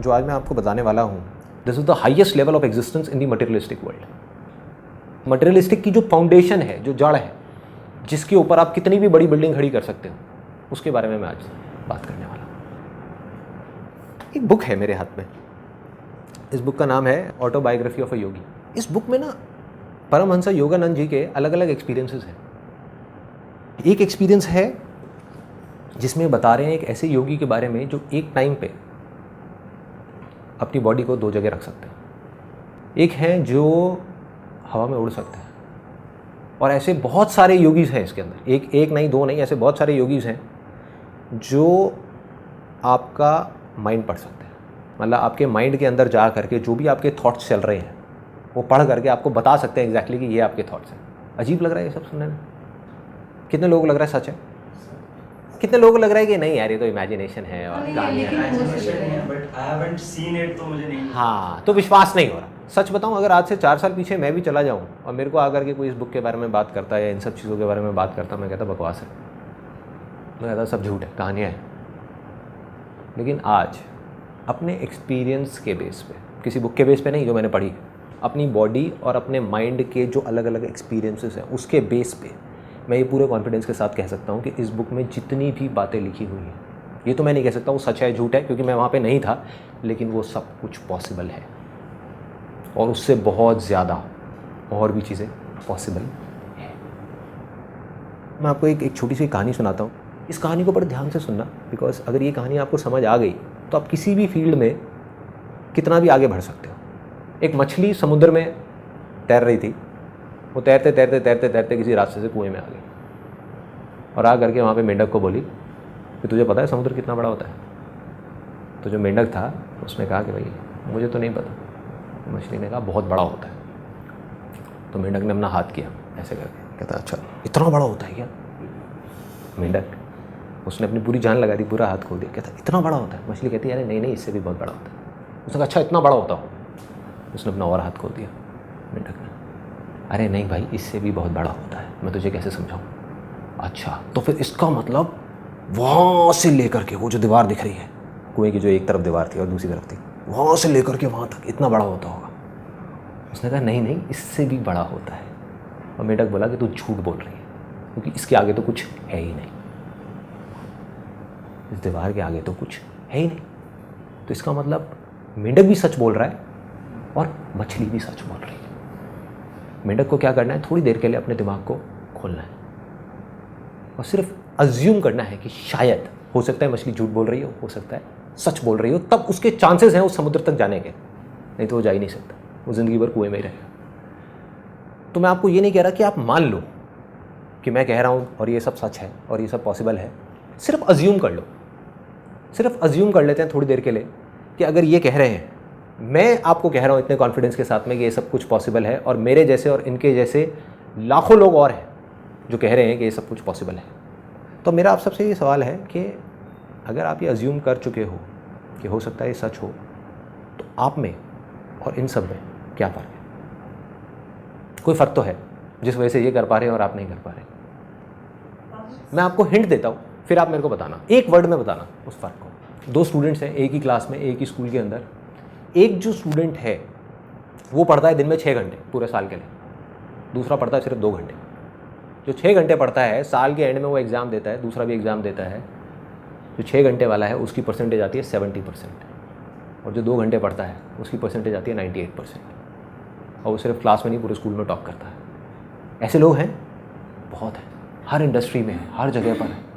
जो आज मैं आपको बताने वाला हूँ, this is the highest level of existence in the materialistic world. Materialistic की जो फाउंडेशन है, जो जड़ है, जिसके ऊपर आप कितनी भी बड़ी बिल्डिंग खड़ी कर सकते हो, उसके बारे में मैं आज बात करने वाला हूँ। एक बुक है मेरे हाथ में, इस बुक का नाम है ऑटोबायोग्राफी ऑफ अ योगी। इस बुक में ना परमहंस योगानंद जी के अलग अलग एक्सपीरियंसेस हैं। एक एक्सपीरियंस है जिसमें बता रहे हैं एक ऐसे योगी के बारे में जो एक टाइम पे अपनी बॉडी को 2 जगह रख सकते हैं। एक है जो हवा में उड़ सकते हैं, और ऐसे बहुत सारे योगीज़ हैं इसके अंदर, एक नहीं, 2 नहीं, ऐसे बहुत सारे योगीज़ हैं जो आपका माइंड पढ़ सकते हैं। मतलब आपके माइंड के अंदर जा करके जो भी आपके थॉट्स चल रहे हैं वो पढ़ करके आपको बता सकते हैं एग्जैक्टली कि ये आपके थॉट्स हैं। अजीब लग रहा है ये सब सुनने में? कितने लोगों को लग रहा है सच है? कितने लोगों को लग रहा है कि नहीं यार ये तो इमेजिनेशन है और कहानियाँ हैं? हाँ, तो विश्वास नहीं हो रहा। सच बताऊं, अगर आज से 4 साल पीछे मैं भी चला जाऊं और मेरे को आकर के कोई इस बुक के बारे में बात करता है या इन सब चीज़ों के बारे में बात करता, मैं कहता बकवास है, मैं कहता सब झूठ है, कहानियाँ हैं। लेकिन आज अपने एक्सपीरियंस के बेस पे, किसी बुक के बेस पे नहीं जो मैंने पढ़ी, अपनी बॉडी और अपने माइंड के जो अलग अलग एक्सपीरियंसेस हैं उसके बेस पे मैं ये पूरे कॉन्फिडेंस के साथ कह सकता हूँ कि इस बुक में जितनी भी बातें लिखी हुई हैं, ये तो मैं नहीं कह सकता वो सच है झूठ है क्योंकि मैं वहाँ पे नहीं था, लेकिन वो सब कुछ पॉसिबल है और उससे बहुत ज़्यादा और भी चीज़ें पॉसिबल है। मैं आपको एक छोटी सी कहानी सुनाता हूँ। इस कहानी को बड़े ध्यान से सुनना, बिकॉज अगर ये कहानी आपको समझ आ गई तो आप किसी भी फील्ड में कितना भी आगे बढ़ सकते हो। एक मछली समुद्र में तैर रही थी, वो तैरते तैरते तैरते तैरते किसी रास्ते से कुएं में आ गई और आ करके वहाँ पे मेंढक को बोली कि तुझे पता है समुद्र कितना बड़ा होता है? तो जो मेंढक था उसने कहा कि भाई मुझे तो नहीं पता। मछली ने कहा बहुत बड़ा होता है। तो मेंढक ने अपना हाथ किया ऐसे करके, कहता अच्छा इतना बड़ा होता है क्या? मेंढक, उसने अपनी पूरी जान लगा दी, पूरा हाथ खोल दिया, कहता इतना बड़ा होता है? मछली कहती है अरे नहीं नहीं, इससे भी बहुत बड़ा होता है। उसने कहा अच्छा इतना बड़ा होता हो? उसने अपना और हाथ खोल दिया मेंढक ने, अरे नहीं भाई इससे भी बहुत बड़ा होता है, मैं तुझे कैसे समझाऊं? अच्छा तो फिर इसका मतलब वहाँ से लेकर के वो जो दीवार दिख रही है, कुएं की जो एक तरफ दीवार थी और दूसरी तरफ थी, वहाँ से लेकर के वहाँ तक इतना बड़ा होता होगा? उसने कहा नहीं नहीं, इससे भी बड़ा होता है। और मेंढक बोला कि तू झूठ बोल रही है क्योंकि इसके आगे तो कुछ है ही नहीं, इस दीवार के आगे तो कुछ है ही नहीं। तो इसका मतलब मेंढक भी सच बोल रहा है और मछली भी सच बोल रही है। मेंढक को क्या करना है, थोड़ी देर के लिए अपने दिमाग को खोलना है और सिर्फ अज्यूम करना है कि शायद हो सकता है मछली झूठ बोल रही हो सकता है सच बोल रही हो, तब उसके चांसेस हैं उस समुद्र तक जाने के, नहीं तो वो जा ही नहीं सकता, वो ज़िंदगी भर कुएं में ही रहेगा। तो मैं आपको ये नहीं कह रहा कि आप मान लो कि मैं कह रहा हूँ और ये सब सच है और ये सब पॉसिबल है, सिर्फ अज्यूम कर लो। सिर्फ अज्यूम कर लेते हैं थोड़ी देर के लिए कि अगर ये कह रहे हैं, मैं आपको कह रहा हूँ इतने कॉन्फिडेंस के साथ में कि ये सब कुछ पॉसिबल है और मेरे जैसे और इनके जैसे लाखों लोग और हैं जो कह रहे हैं कि ये सब कुछ पॉसिबल है। तो मेरा आप सबसे ये सवाल है कि अगर आप ये अज्यूम कर चुके हो कि हो सकता है ये सच हो, तो आप में और इन सब में क्या फ़र्क है? कोई फ़र्क तो है जिस वजह से ये कर पा रहे हैं और आप नहीं कर पा रहे। मैं आपको हिंट देता हूँ, फिर आप मेरे को बताना, एक वर्ड में बताना उस फ़र्क को। 2 स्टूडेंट्स हैं एक ही क्लास में, एक ही स्कूल के अंदर। एक जो स्टूडेंट है वो पढ़ता है दिन में 6 घंटे पूरे साल के लिए, दूसरा पढ़ता है सिर्फ 2 घंटे। जो 6 घंटे पढ़ता है साल के एंड में वो एग्ज़ाम देता है, दूसरा भी एग्ज़ाम देता है। जो 6 घंटे वाला है उसकी परसेंटेज आती है 70% और जो 2 घंटे पढ़ता है उसकी परसेंटेज आती है 98%। और वो सिर्फ क्लास में नहीं पूरे स्कूल में टॉप करता है। ऐसे लोग हैं, बहुत हैं, हर इंडस्ट्री में है, हर जगह पर है।